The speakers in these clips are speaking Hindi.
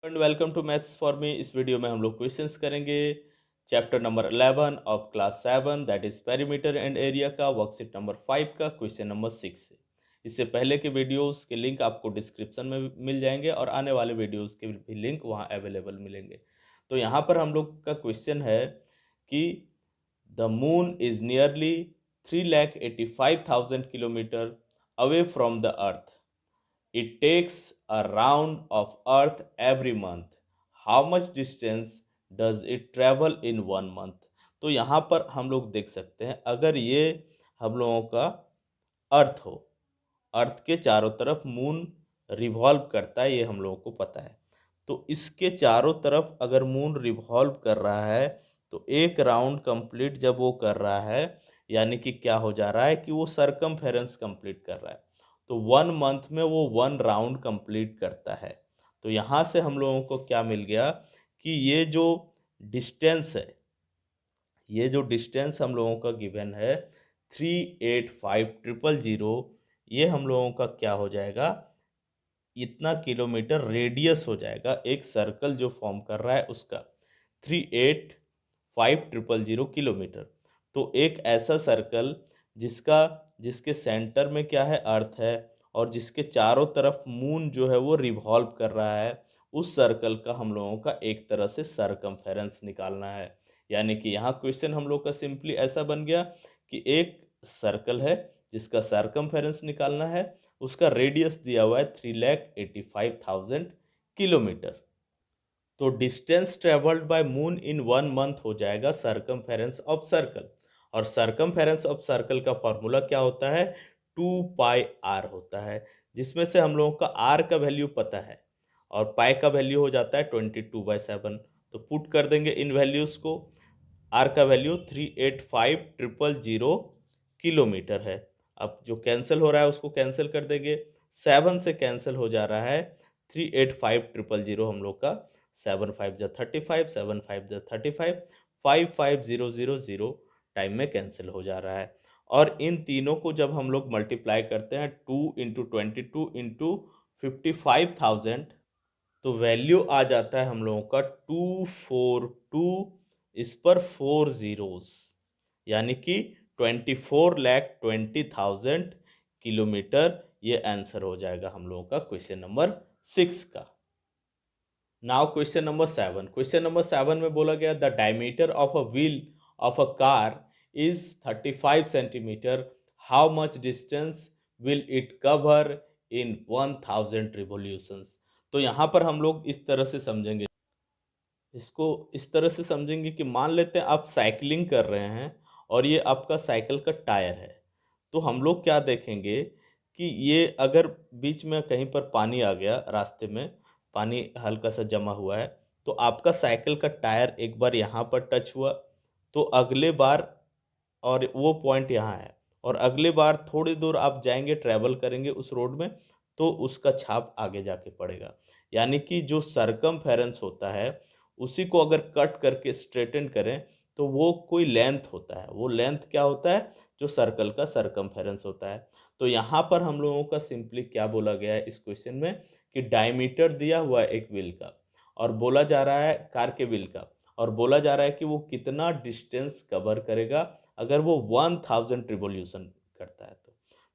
And welcome to maths for me. इस वीडियो में हम लोग क्वेश्चंस करेंगे chapter number 11 of class 7 that is perimeter and area का वर्कशीट नंबर 5 का क्वेश्चन नंबर 6 से। इससे पहले के वीडियोस के लिंक आपको डिस्क्रिप्शन में मिल जाएंगे और आने वाले वीडियोस के भी लिंक वहाँ अवेलेबल मिलेंगे। तो यहाँ पर हम लोग का क्वेश्चन है कि the moon is nearly 3,85,000 kilometre away from the earth. It takes a round of Earth every month. How much distance does it travel in 1 month? तो यहाँ पर हम लोग देख सकते हैं, अगर ये हम लोगों का अर्थ हो, अर्थ के चारों तरफ मून रिवॉल्व करता है, ये हम लोगों को पता है। तो इसके चारों तरफ अगर मून रिवॉल्व कर रहा है तो एक राउंड कंप्लीट जब वो कर रहा है, यानी कि क्या हो जा रहा है कि वो सरकमफेरेंस कंप्लीट कर रहा है। तो 1 मंथ में वो 1 राउंड कंप्लीट करता है। तो यहाँ से हम लोगों को क्या मिल गया कि ये जो डिस्टेंस है, ये जो डिस्टेंस हम लोगों का गिवन है 385,000, ये हम लोगों का क्या हो जाएगा, इतना किलोमीटर रेडियस हो जाएगा। एक सर्कल जो फॉर्म कर रहा है उसका 385,000 किलोमीटर। तो एक ऐसा सर्कल जिसके सेंटर में क्या है, अर्थ है, और जिसके चारों तरफ मून जो है वो रिवॉल्व कर रहा है, उस सर्कल का हम लोगों का एक तरह से सरकमफेरेंस निकालना है। यानी कि यहाँ क्वेश्चन हम लोग का सिंपली ऐसा बन गया कि एक सर्कल है जिसका सरकमफेरेंस निकालना है, उसका रेडियस दिया हुआ है 3,85,000 किलोमीटर। तो distance travelled by moon in 1 month हो जाएगा सरकमफेरेंस ऑफ सर्कल। और सरकमफेरेंस ऑफ सर्कल का फॉर्मूला क्या होता है, 2πr होता है, जिसमें से हम लोगों का r का वैल्यू पता है और पाई का वैल्यू हो जाता है 22/7। तो पुट कर देंगे इन वैल्यूज़ को। r का वैल्यू 385,000 किलोमीटर है। अब जो कैंसिल हो रहा है उसको कैंसिल कर देंगे, 7 से कैंसिल हो जा रहा है 385,000 हम लोग का, 7 5 जा 35, 7 5 जा 35, 55,000 टाइम में कैंसिल हो जा रहा है। और इन तीनों को जब हम लोग मल्टीप्लाई करते हैं 2 × 22 × 55,000, तो वैल्यू आ जाता है हम लोगों का 242, इस पर 4 zeros, यानी कि 24,20,000 किलोमीटर। ये आंसर हो जाएगा हम लोगों का क्वेश्चन नंबर 6 का। Now question number 7। Question number 7 में बोला गया the diameter of a wheel of a car is 35 centimetre. How much distance will it cover in 1000 revolutions. तो यहाँ पर हम लोग इस तरह से समझेंगे, इसको इस तरह से समझेंगे कि मान लेते हैं आप साइकिलिंग कर रहे हैं और ये आपका साइकिल का टायर है। तो हम लोग क्या देखेंगे कि ये अगर बीच में कहीं पर पानी आ गया, रास्ते में पानी हल्का सा जमा हुआ है, तो आपका साइकिल का टायर एक बार यहाँ पर टच हुआ, तो अगले बार, और वो पॉइंट यहाँ है, और अगले बार थोड़ी दूर आप जाएंगे, ट्रैवल करेंगे उस रोड में, तो उसका छाप आगे जाके पड़ेगा। यानी कि जो सरकमफेरेंस होता है उसी को अगर कट करके स्ट्रेटन करें तो वो कोई लेंथ होता है, वो लेंथ क्या होता है, जो सर्कल का सरकमफेरेंस होता है। तो यहाँ पर हम लोगों का सिंपली क्या बोला गया है इस क्वेश्चन में कि डायमीटर दिया हुआ है एक व्हील का, और बोला जा रहा है कार के व्हील का, और बोला जा रहा है कि वो कितना डिस्टेंस कवर करेगा अगर वो 1000 रिवोल्यूशन करता है।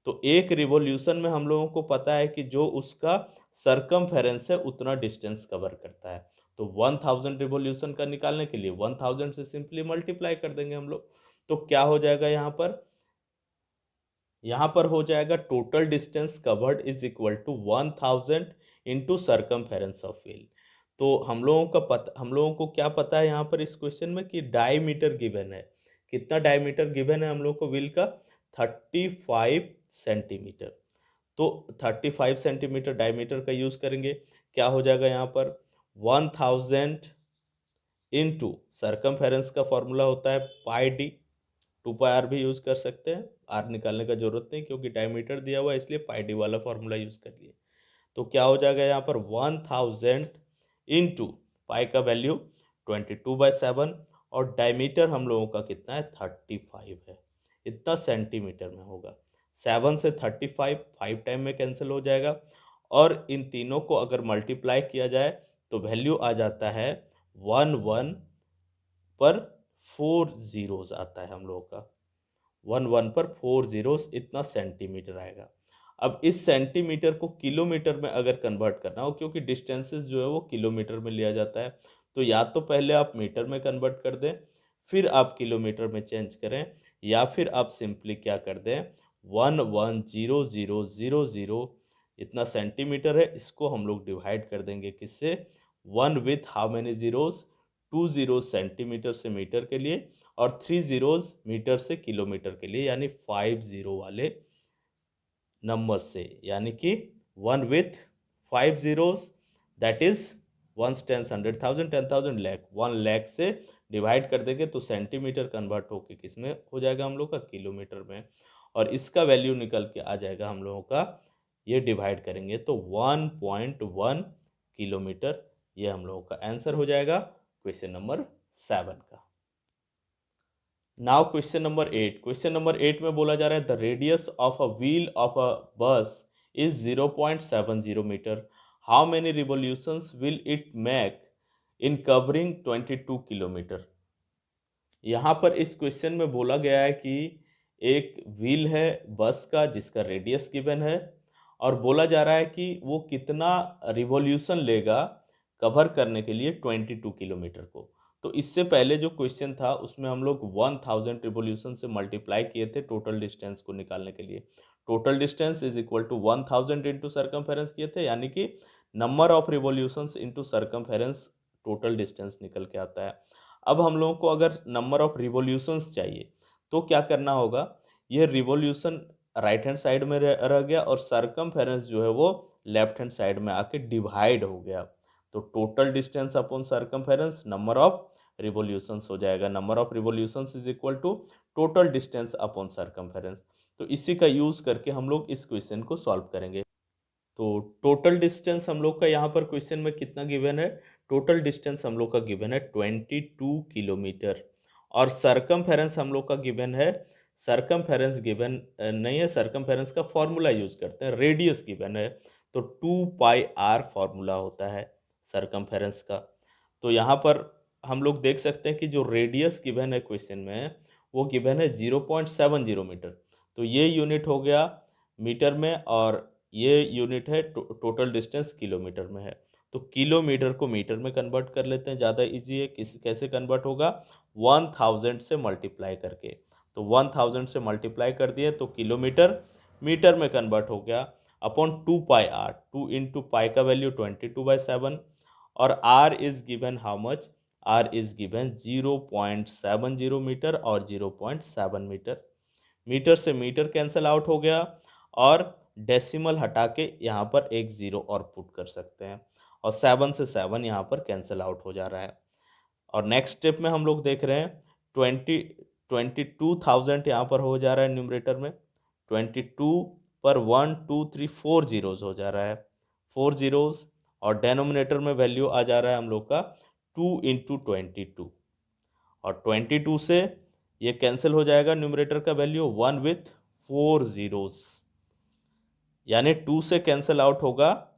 तो एक रिवोल्यूशन में हम लोगों को पता है कि जो उसका सरकमफेरेंस है उतना डिस्टेंस कवर करता है। तो 1000 रिवोल्यूशन का निकालने के लिए 1000 से सिंपली मल्टीप्लाई कर देंगे हम लोग। तो क्या हो जाएगा यहाँ पर हो जाएगा total distance covered is equal to 1000 into circumference of wheel. तो हम लोगों को क्या पता है यहाँ पर इस क्वेश्चन में कि डायमीटर गिवन है। कितना डायमीटर गिवन है हम लोग को व्हील का, 35 सेंटीमीटर। तो 35 सेंटीमीटर डायमीटर का यूज करेंगे, क्या हो जाएगा यहाँ पर 1000 इंटू सरकमफेरेंस का फॉर्मूला होता है पाई डी, 2πr भी यूज कर सकते हैं, आर निकालने का जरूरत नहीं क्योंकि डायमीटर दिया हुआ है, इसलिए पाई डी वाला फॉर्मूला यूज कर लिए। तो क्या हो जाएगा यहाँ पर 1000 इंटू पाई का वैल्यू 22/7, और डायमीटर हम लोगों का कितना है 35 है, इतना सेंटीमीटर में होगा। 7 से 35 5 टाइम में कैंसिल हो जाएगा, और इन तीनों को अगर मल्टीप्लाई किया जाए तो वैल्यू आ जाता है 1 पर 4 जीरोस आता है हम लोगों का। 1 पर 4 जीरोस इतना सेंटीमीटर आएगा। अब इस सेंटीमीटर को किलोमीटर में अगर कन्वर्ट करना हो, क्योंकि डिस्टेंसेस जो है वो किलोमीटर में लिया जाता है, तो या तो पहले आप मीटर में कन्वर्ट कर दें, फिर आप किलोमीटर में चेंज करें, या फिर आप सिंपली क्या कर दें, 1100000 इतना सेंटीमीटर है, इसको हम लोग डिवाइड कर देंगे किससे, 1 with how many zeros, 2 zeros centimetre से मीटर के लिए और 3 जीरोज मीटर से किलोमीटर के लिए, यानी 5 जीरो वाले नंबर से, यानी कि 1 with 5 zeros, that is 1 tens 100,000 10,000 lakh, 1 lakh से डिवाइड कर देंगे तो सेंटीमीटर कन्वर्ट होके किस में हो जाएगा हम लोग का, किलोमीटर में, और इसका वैल्यू निकल के आ जाएगा हम लोगों का, ये डिवाइड करेंगे तो 1.1 किलोमीटर, ये हम लोगों का आंसर हो जाएगा क्वेश्चन नंबर 7 का। Now question number 8, question number 8 में बोला जा रहा है the radius of a wheel of a bus is 0.70 metre, how many revolutions will it make in covering 22 kilometre. यहाँ पर इस क्वेश्चन में बोला गया है कि एक व्हील है बस का जिसका रेडियस गिवन है, और बोला जा रहा है कि वो कितना रिवॉल्यूशन लेगा कवर करने के लिए 22 किलोमीटर को। तो इससे पहले जो क्वेश्चन था उसमें हम लोग 1000 रिवॉल्यूशन से मल्टीप्लाई किए थे टोटल डिस्टेंस को निकालने के लिए। Total distance is equal to 1000 into circumference किए थे, यानी कि number of revolutions into circumference total distance निकल के आता है। अब हम लोगों को अगर नंबर ऑफ रिवॉल्यूशंस चाहिए तो क्या करना होगा, ये रिवॉल्यूशन राइट हैंड साइड में रह गया और सर्कमफेरेंस जो है वो लेफ्ट हैंड साइड में आके डिवाइड हो गया, तो total distance upon circumference number of revolutions हो जाएगा। Number of revolutions is equal to total distance upon circumference. तो इसी का यूज करके हम लोग इस क्वेश्चन को सॉल्व करेंगे। तो टोटल डिस्टेंस हम लोग का यहाँ पर क्वेश्चन में कितना गिवन है, टोटल डिस्टेंस हम लोग का गिवन है 22 किलोमीटर, और सर्कमफेरेंस हम लोग का गिवन है, सर्कमफेरेंस गिवन नहीं है, सर्कमफेरेंस का फॉर्मूला यूज करते हैं, रेडियस गिवन है तो 2πr फॉर्मूला होता है सर्कमफेरेंस का। तो यहाँ पर हम लोग देख सकते हैं कि जो रेडियस गिवन है क्वेश्चन में वो गिवन है 0.70 मीटर, तो ये यूनिट हो गया मीटर में और ये यूनिट है टोटल डिस्टेंस किलोमीटर में है। तो किलोमीटर को मीटर में कन्वर्ट कर लेते हैं, ज़्यादा इजी है। कैसे कन्वर्ट होगा, 1000 से मल्टीप्लाई करके, तो 1000 से मल्टीप्लाई कर दिए तो किलोमीटर मीटर में कन्वर्ट हो गया अपॉन 2πr, 2 इंटू पाई का वैल्यू 22/7, और r is given how much, r is given 0.70 metre और 0.7 मीटर। मीटर से मीटर कैंसिल आउट हो गया और डेसिमल हटा के यहाँ पर एक ज़ीरो और पुट कर सकते हैं, और 7 से 7 यहाँ पर कैंसिल आउट हो जा रहा है। और नेक्स्ट स्टेप में हम लोग देख रहे हैं 22,000 यहाँ पर हो जा रहा है न्यूमरेटर में, 22 पर 1 2 3 4 जीरोज हो जा रहा है, 4 जीरोज, और डेनोमिनेटर में वैल्यू आ जा रहा है हम लोग का 2 इंटू 22, और 22 से ये कैंसिल हो जाएगा न्यूमरेटर का वैल्यू 1 विथ 4 जीरोज, यानी 2 से कैंसिल आउट होगा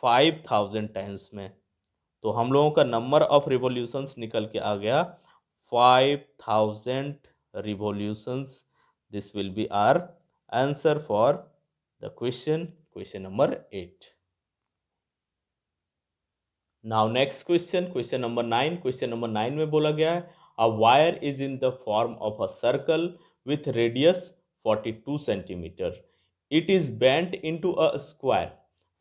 5000 टाइम्स में। तो हम लोगों का नंबर ऑफ रिवॉल्यूशंस निकल के आ गया 5000 revolutions. This will be our answer for the question number 8। Now next question number 9। Question number 9 में बोला गया है a wire is in the form of a circle with radius 42 centimetre, it is bent into a square,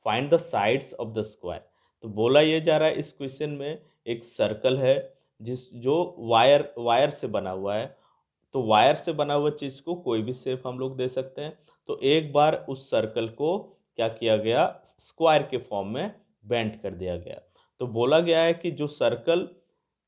find the sides of the square. तो बोला ये जा रहा है इस क्वेश्चन में एक सर्कल है जो वायर से बना हुआ है, तो वायर से बना हुआ चीज़ को कोई भी शेप हम लोग दे सकते हैं। तो एक बार उस सर्कल को क्या किया गया, स्क्वायर के फॉर्म में बेंट कर दिया गया। तो बोला गया है कि जो सर्कल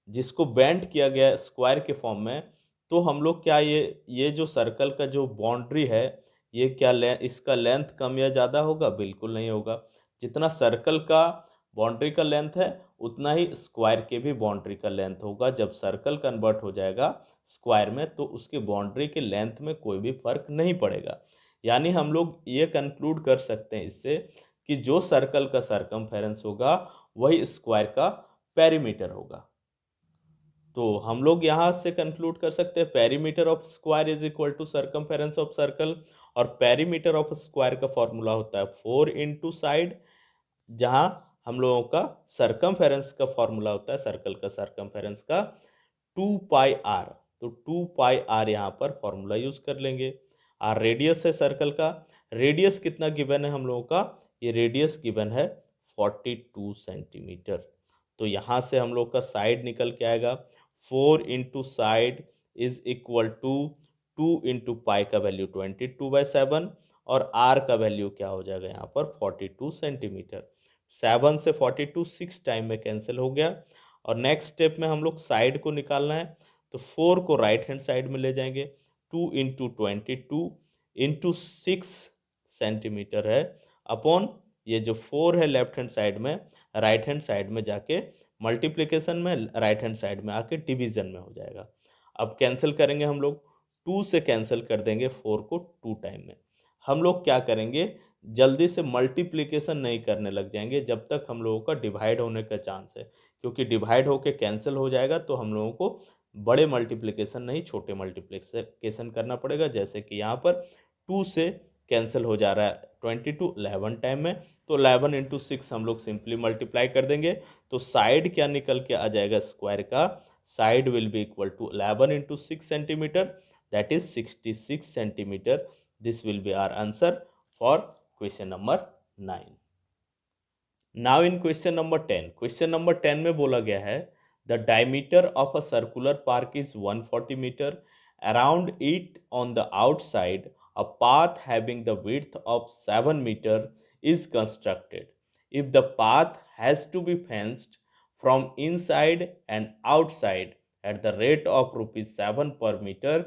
जिसको बेंट किया गया है स्क्वायर के फॉर्म में, तो हम लोग क्या ये जो सर्कल का जो बाउंड्री है, ये क्या इसका लेंथ कम या ज़्यादा होगा, बिल्कुल नहीं होगा। जितना सर्कल का बाउंड्री का लेंथ है उतना ही स्क्वायर के भी बाउंड्री का लेंथ होगा। जब सर्कल कन्वर्ट हो जाएगा स्क्वायर में तो उसके बाउंड्री के लेंथ में कोई भी फर्क नहीं पड़ेगा। यानी हम लोग ये कंक्लूड कर सकते हैं इससे कि जो सर्कल का सर्कमफेरेंस होगा वही स्क्वायर का पेरीमीटर होगा। तो हम लोग यहाँ से कंक्लूड कर सकते हैं perimeter of square is equal to circumference of circle, और पेरीमीटर ऑफ स्क्वायर का फॉर्मूला होता है 4 इंटू साइड, जहाँ हम लोगों का सर्कमफेरेंस का फॉर्मूला होता है सर्कल का सर्कमफेरेंस का 2 पाई आर। तो 2 पाई आर यहाँ पर फॉर्मूला यूज कर लेंगे। आर रेडियस है सर्कल का, रेडियस कितना गिवन है हम लोगों का, ये रेडियस गिवन है 42 सेंटीमीटर। तो यहाँ से हम लोग का साइड निकल के आएगा 4 into side is equal to 2 into pi का वैल्यू 22/7, और आर का वैल्यू क्या हो जाएगा यहाँ पर 42 सेंटीमीटर। 7 से 42 6 टाइम में कैंसिल हो गया। और नेक्स्ट स्टेप में हम लोग साइड को निकालना है, तो 4 को राइट हैंड साइड में ले जाएंगे, 2 इंटू 22 इंटू 6 सेंटीमीटर है, अपॉन ये जो 4 है लेफ्ट हैंड साइड में, राइट हैंड साइड में जाके मल्टीप्लिकेशन में, राइट हैंड साइड में आके डिवीजन में हो जाएगा। अब कैंसिल करेंगे हम लोग, 2 से कैंसिल कर देंगे 4 को 2 टाइम में। हम लोग क्या करेंगे, जल्दी से मल्टीप्लिकेशन नहीं करने लग जाएंगे जब तक हम लोगों का डिवाइड होने का चांस है, क्योंकि डिवाइड होके कैंसिल हो जाएगा तो हम लोगों को बड़े मल्टीप्लिकेशन नहीं छोटे मल्टीप्लिकेशन करना पड़ेगा। जैसे कि यहाँ पर 2 से कैंसिल हो जा रहा है 22 11 टाइम में, तो 11 इंटू 6 हम लोग सिंपली मल्टीप्लाई कर देंगे। तो साइड क्या निकल के आ जाएगा स्क्वायर का, side will be equal to 11 into 6 centimetre, that is 66 centimetre. This will be our answer for question number 9। Now in question number 10 में बोला गया है the diameter of a circular park is 140 metre, around it on the outside a path having the width of 7 meter is constructed. If the path has to be fenced from inside and outside at the rate of rupees 7 per meter,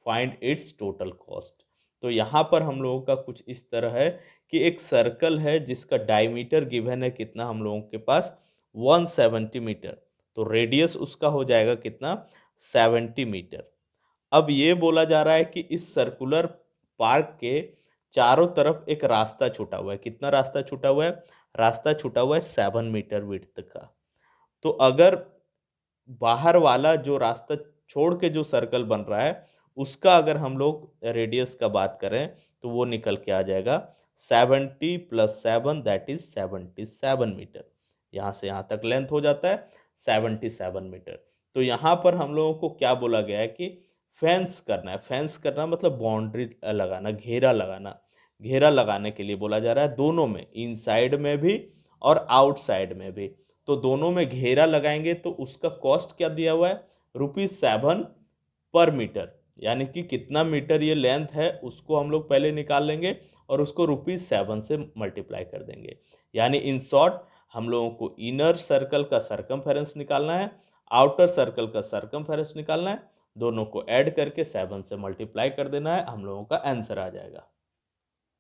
find its total cost. तो यहाँ पर हम लोगों का कुछ इस तरह है कि एक सर्कल है जिसका डायमीटर गिवन है कितना हम लोगों के पास 170 मीटर, तो रेडियस उसका हो जाएगा कितना 70 मीटर। अब ये बोला जा रहा है कि इस सर्कुलर पार्क के चारों तरफ एक रास्ता छूटा हुआ है, कितना रास्ता छूटा हुआ है, रास्ता छूटा हुआ है 7 मीटर विड्थ का। तो अगर बाहर वाला जो रास्ता छोड़ के जो सर्कल बन रहा है उसका अगर हम लोग रेडियस का बात करें तो वो निकल के आ जाएगा 70 + 7 दैट इज 77 मीटर। यहाँ से यहाँ तक लेंथ हो जाता है 77 मीटर। तो यहाँ पर हम लोगों को क्या बोला गया है कि फेंस करना है। फेंस करना मतलब बाउंड्री लगाना, घेरा लगाना। घेरा लगाने के लिए बोला जा रहा है दोनों में, इनसाइड में भी और आउटसाइड में भी। तो दोनों में घेरा लगाएंगे तो उसका कॉस्ट क्या दिया हुआ है, ₹7 पर मीटर, यानी कि कितना मीटर ये लेंथ है उसको हम लोग पहले निकाल लेंगे और उसको ₹7 से मल्टीप्लाई कर देंगे। यानी इन शॉर्ट हम लोगों को इनर सर्कल का सर्कमफेरेंस निकालना है, आउटर सर्कल का सर्कमफेरेंस निकालना है, दोनों को ऐड करके 7 से मल्टीप्लाई कर देना है, हम लोगों का आंसर आ जाएगा।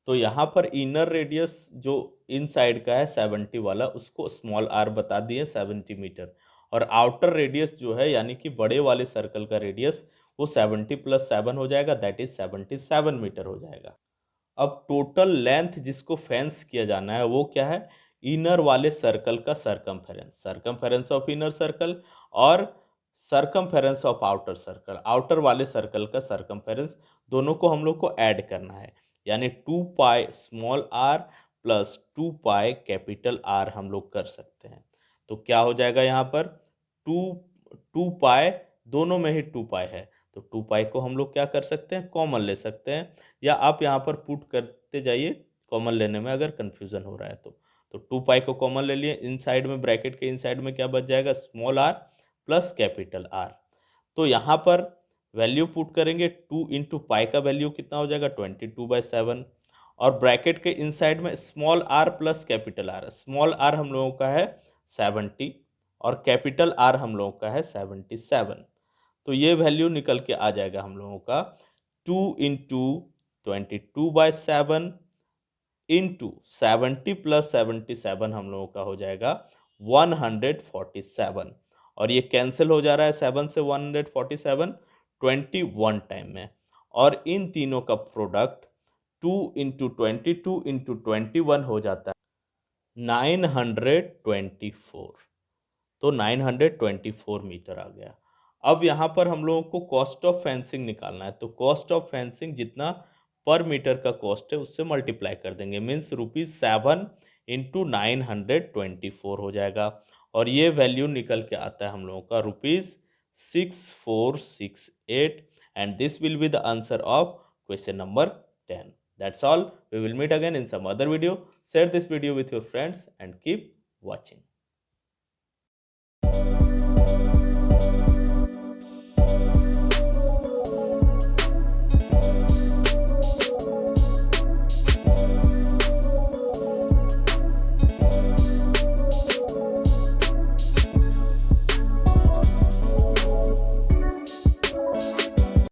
तो यहाँ पर इनर रेडियस जो इन साइड का है 70 वाला उसको स्मॉल आर बता दिए 70 मीटर, और आउटर रेडियस जो है यानी कि बड़े वाले सर्कल का रेडियस वो 70 + 7 हो जाएगा, दैट इज 77 मीटर हो जाएगा। अब टोटल लेंथ जिसको फेंस किया जाना है वो क्या है, इनर वाले सर्कल का circumference, circumference of inner circle और circumference of outer circle, outer वाले सर्कल का सर्कमफेरेंस, दोनों को हम लोग को ऐड करना है। यानी 2 pi small r plus 2 pi capital R हम लोग कर सकते हैं। तो क्या हो जाएगा यहाँ पर 2 2 पाई, दोनों में ही 2 पाई है तो 2 पाई को हम लोग क्या कर सकते हैं, कॉमन ले सकते हैं, या आप यहाँ पर पुट करते जाइए कॉमन लेने में अगर कन्फ्यूजन हो रहा है तो 2 पाई को कॉमन ले लिए, इन साइड में ब्रैकेट के इन साइड में क्या बच जाएगा small r plus capital R. तो यहाँ पर वैल्यू पुट करेंगे 2 इंटू पाई का वैल्यू कितना हो जाएगा 22/7, और ब्रैकेट के इनसाइड में small r plus capital R, small r हम लोगों का है 70 और कैपिटल आर हम लोगों का है 77। तो ये वैल्यू निकल के आ जाएगा हम लोगों का 2 इंटू 22/7 इंटू 70 + 77 हम लोगों का हो जाएगा 147, और ये कैंसिल हो जा रहा है 7 से 147 21 टाइम में, और इन तीनों का प्रोडक्ट 2 इंटू 22 इंटू 21 हो जाता है 924, तो 924 मीटर आ गया। अब यहाँ पर हम लोगों को कॉस्ट ऑफ फेंसिंग निकालना है, तो कॉस्ट ऑफ फेंसिंग जितना पर मीटर का कॉस्ट है उससे मल्टीप्लाई कर देंगे, मीन्स ₹7 इंटू 924 हो जाएगा। और ये वैल्यू निकल के आता है हम लोगों का ₹6468, and this will be the answer of question number 10। That's all. We will meet again in some other video. Share this video with your friends and keep watching.